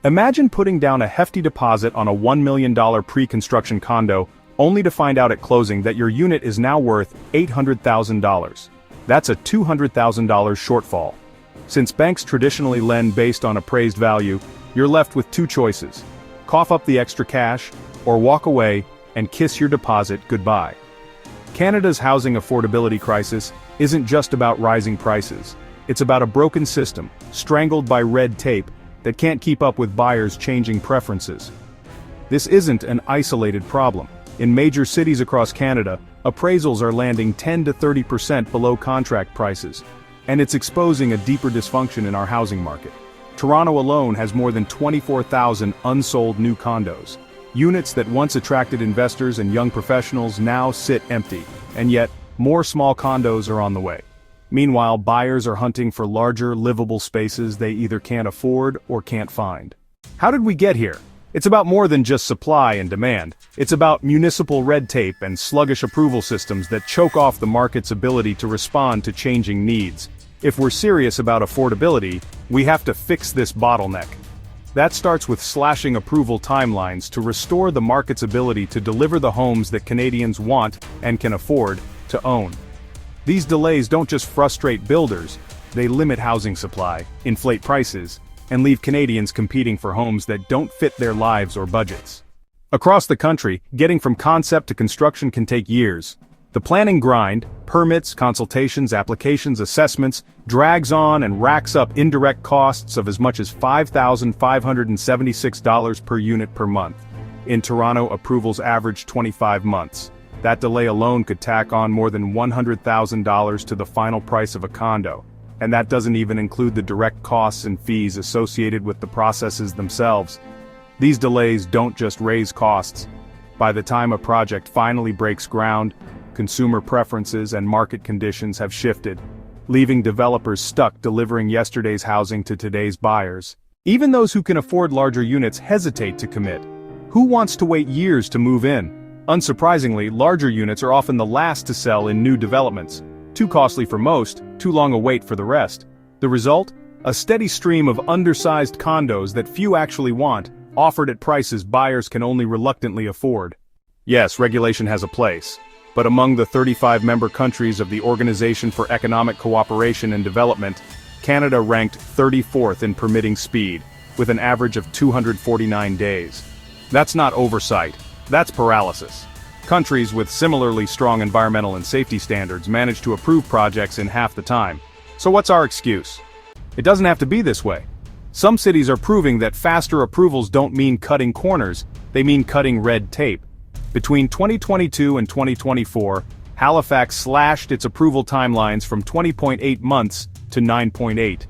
Imagine putting down a hefty deposit on a $1 million pre-construction condo, only to find out at closing that your unit is now worth $800,000. That's a $200,000 shortfall. Since banks traditionally lend based on appraised value, you're left with two choices: cough up the extra cash, or walk away and kiss your deposit goodbye. Canada's housing affordability crisis isn't just about rising prices. It's about a broken system, strangled by red tape, that can't keep up with buyers' changing preferences. This isn't an isolated problem. In major cities across Canada, appraisals are landing 10 to 30% below contract prices, and it's exposing a deeper dysfunction in our housing market. Toronto alone has more than 24,000 unsold new condos. Units that once attracted investors and young professionals now sit empty, and yet, more small condos are on the way. Meanwhile, buyers are hunting for larger, livable spaces they either can't afford or can't find. How did we get here? It's about more than just supply and demand. It's about municipal red tape and sluggish approval systems that choke off the market's ability to respond to changing needs. If we're serious about affordability, we have to fix this bottleneck. That starts with slashing approval timelines to restore the market's ability to deliver the homes that Canadians want and can afford to own. These delays don't just frustrate builders, they limit housing supply, inflate prices, and leave Canadians competing for homes that don't fit their lives or budgets. Across the country, getting from concept to construction can take years. The planning grind, permits, consultations, applications, assessments, drags on and racks up indirect costs of as much as $5,576 per unit per month. In Toronto, approvals average 25 months. That delay alone could tack on more than $100,000 to the final price of a condo. And that doesn't even include the direct costs and fees associated with the processes themselves. These delays don't just raise costs. By the time a project finally breaks ground, consumer preferences and market conditions have shifted, leaving developers stuck delivering yesterday's housing to today's buyers. Even those who can afford larger units hesitate to commit. Who wants to wait years to move in? Unsurprisingly, larger units are often the last to sell in new developments. Too costly for most, too long a wait for the rest. The result? A steady stream of undersized condos that few actually want, offered at prices buyers can only reluctantly afford. Yes, regulation has a place. But among the 35 member countries of the Organization for Economic Cooperation and Development, Canada ranked 34th in permitting speed, with an average of 249 days. That's not oversight, that's paralysis. Countries with similarly strong environmental and safety standards manage to approve projects in half the time. So what's our excuse? It doesn't have to be this way. Some cities are proving that faster approvals don't mean cutting corners, they mean cutting red tape. Between 2022 and 2024, Halifax slashed its approval timelines from 20.8 months to 9.8.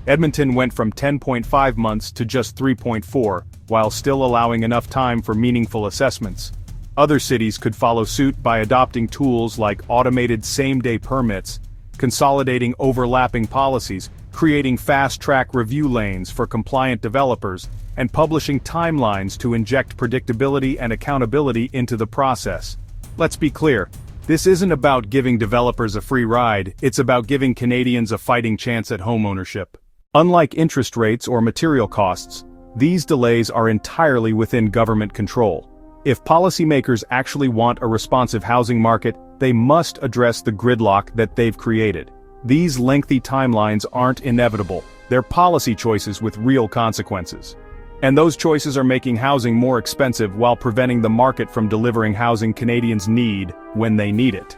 Edmonton went from 10.5 months to just 3.4, while still allowing enough time for meaningful assessments. Other cities could follow suit by adopting tools like automated same-day permits, consolidating overlapping policies, creating fast-track review lanes for compliant developers, and publishing timelines to inject predictability and accountability into the process. Let's be clear, this isn't about giving developers a free ride, it's about giving Canadians a fighting chance at homeownership. Unlike interest rates or material costs, these delays are entirely within government control. If policymakers actually want a responsive housing market, they must address the gridlock that they've created. These lengthy timelines aren't inevitable, they're policy choices with real consequences. And those choices are making housing more expensive while preventing the market from delivering housing Canadians need when they need it.